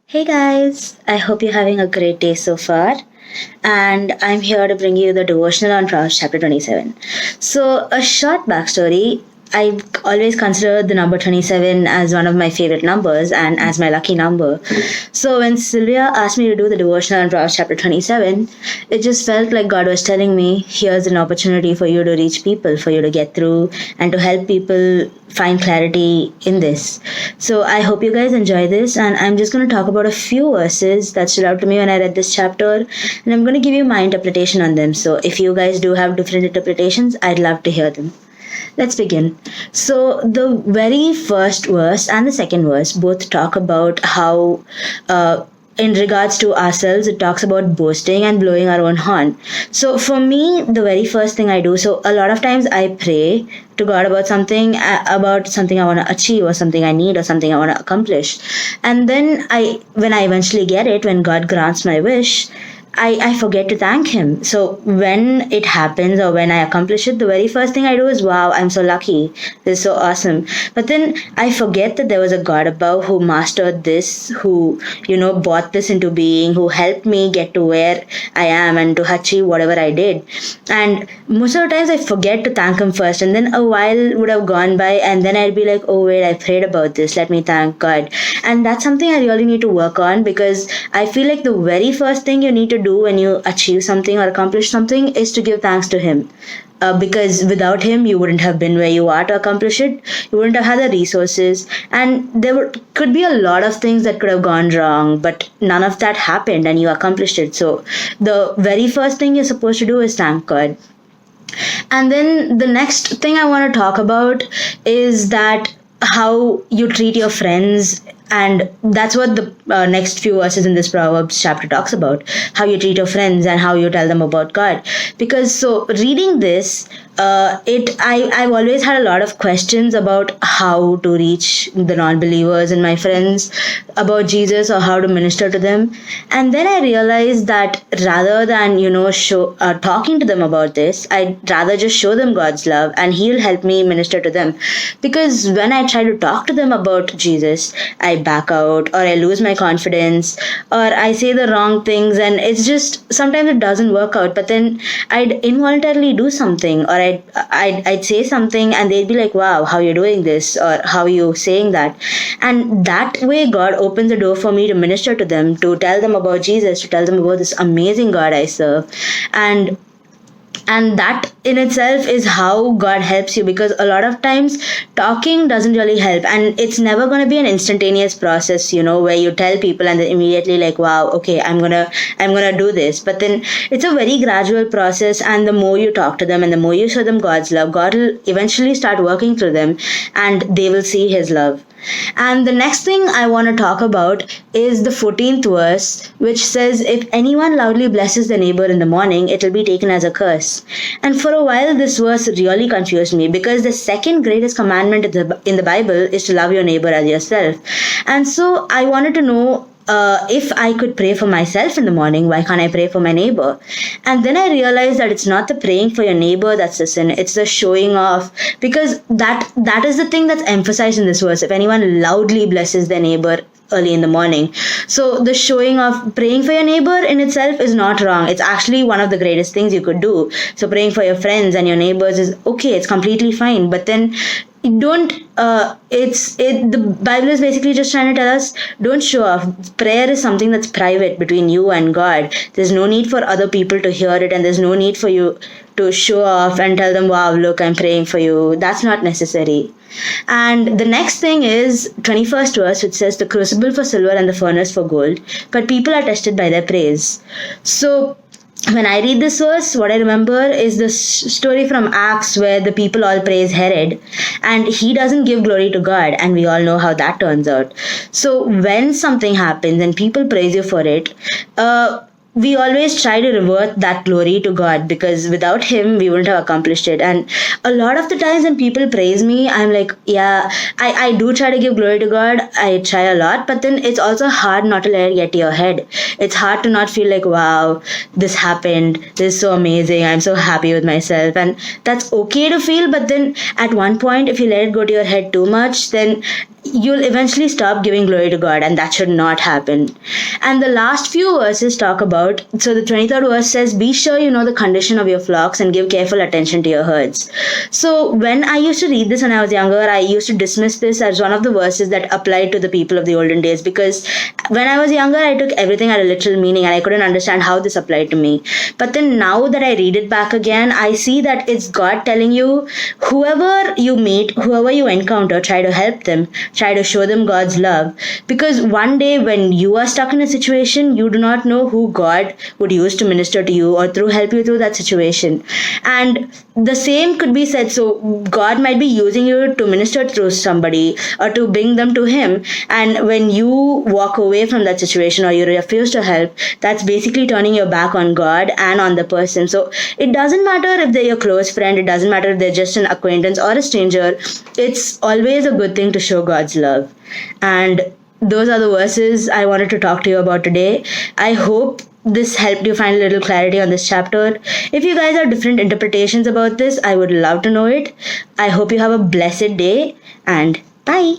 Hey guys, I hope you're having a great day so far. And I'm here to bring you the devotional on Proverbs chapter 27. So, a short backstory. I always consider the number 27 as one of my favorite numbers and as my lucky number. So, when Sylvia asked me to do the devotional on Proverbs chapter 27, it just felt like God was telling me, here's an opportunity for you to reach people, for you to get through, and to help people find clarity in this. So I hope you guys enjoy this, and I'm just going to talk about a few verses that stood out to me when I read this chapter, and I'm going to give you my interpretation on them. So if you guys do have different interpretations, I'd love to hear them. Let's begin. So the very first verse and the second verse both talk about how in regards to ourselves, it talks about boasting and blowing our own horn. So for me, the very first thing I do, so a lot of times I pray to God about something I want to achieve, or something I need, or something I want to accomplish. And then when I eventually get it, when God grants my wish, I forget to thank him. So when it happens or when I accomplish it, the very first thing I do is, wow, I'm so lucky. This is so awesome. But then I forget that there was a God above who mastered this, who, brought this into being, who helped me get to where I am and to achieve whatever I did. And most of the times I forget to thank him first, and then a while would have gone by, and then I'd be like, oh wait, I prayed about this. Let me thank God. And that's something I really need to work on, because I feel like the very first thing you need to do when you achieve something or accomplish something is to give thanks to him. Because without him, you wouldn't have been where you are to accomplish it. You wouldn't have had the resources, and could be a lot of things that could have gone wrong, but none of that happened, and you accomplished it. So the very first thing you're supposed to do is thank God. And then the next thing I want to talk about is that how you treat your friends, and that's what the next few verses in this Proverbs chapter talks about, how you treat your friends and how you tell them about God. Because so reading this, I've always had a lot of questions about how to reach the non-believers and my friends about Jesus, or how to minister to them. And then I realized that rather than talking to them about this, I'd rather just show them God's love, and he'll help me minister to them. Because when I try to talk to them about Jesus, I back out, or I lose my confidence, or I say the wrong things, and it's just sometimes it doesn't work out. But then I'd involuntarily do something, or I'd say something, and they'd be like, wow, how you doing this, or how are you saying that? And that way God opens the door for me to minister to them, to tell them about Jesus, to tell them about this amazing God I serve. And that in itself is how God helps you, because a lot of times talking doesn't really help, and it's never going to be an instantaneous process, where you tell people and they're immediately like, wow, okay, I'm gonna do this. But then it's a very gradual process, and the more you talk to them and the more you show them God's love, God will eventually start working through them, and they will see his love. And the next thing I want to talk about is the 14th verse, which says, if anyone loudly blesses the neighbor in the morning, it will be taken as a curse. And for a while, this verse really confused me, because the second greatest commandment in the Bible is to love your neighbor as yourself. And so I wanted to know, if I could pray for myself in the morning, why can't I pray for my neighbor? And then I realized that it's not the praying for your neighbor that's the sin, it's the showing off, because that is the thing that's emphasized in this verse. If anyone loudly blesses their neighbor early in the morning. So the showing of praying for your neighbor in itself is not wrong. It's actually one of the greatest things you could do. So praying for your friends and your neighbors is okay, it's completely fine. But then don't the Bible is basically just trying to tell us, don't show off. Prayer is something that's private between you and God. There's no need for other people to hear it, and there's no need for you to show off and tell them, wow, look, I'm praying for you. That's not necessary. And the next thing is 21st verse, which says, the crucible for silver and the furnace for gold, but people are tested by their praise. So when I read this verse, what I remember is the story from Acts, where the people all praise Herod, and he doesn't give glory to God, and we all know how that turns out. So when something happens and people praise you for it, we always try to revert that glory to God, because without him, we wouldn't have accomplished it. And a lot of the times when people praise me, I'm like, yeah, I do try to give glory to God. I try a lot, but then it's also hard not to let it get to your head. It's hard to not feel like, wow, this happened. This is so amazing. I'm so happy with myself. And that's okay to feel. But then at one point, if you let it go to your head too much, then you'll eventually stop giving glory to God, and that should not happen. And the last few verses talk about, so the 23rd verse says, be sure you know the condition of your flocks and give careful attention to your herds. So when I used to read this when I was younger, I used to dismiss this as one of the verses that applied to the people of the olden days, because when I was younger, I took everything at a literal meaning and I couldn't understand how this applied to me. But then now that I read it back again, I see that it's God telling you, whoever you meet, whoever you encounter, try to help them, try to show them God's love. Because one day when you are stuck in a situation, you do not know who God would use to minister to you or through help you through that situation. And the same could be said. So God might be using you to minister through somebody or to bring them to Him. And when you walk away from that situation or you refuse to help, that's basically turning your back on God and on the person. So it doesn't matter if they're your close friend, it doesn't matter if they're just an acquaintance or a stranger. It's always a good thing to show God's love. And those are the verses I wanted to talk to you about today. I hope this helped you find a little clarity on this chapter. If you guys have different interpretations about this, I would love to know it. I hope you have a blessed day, and bye.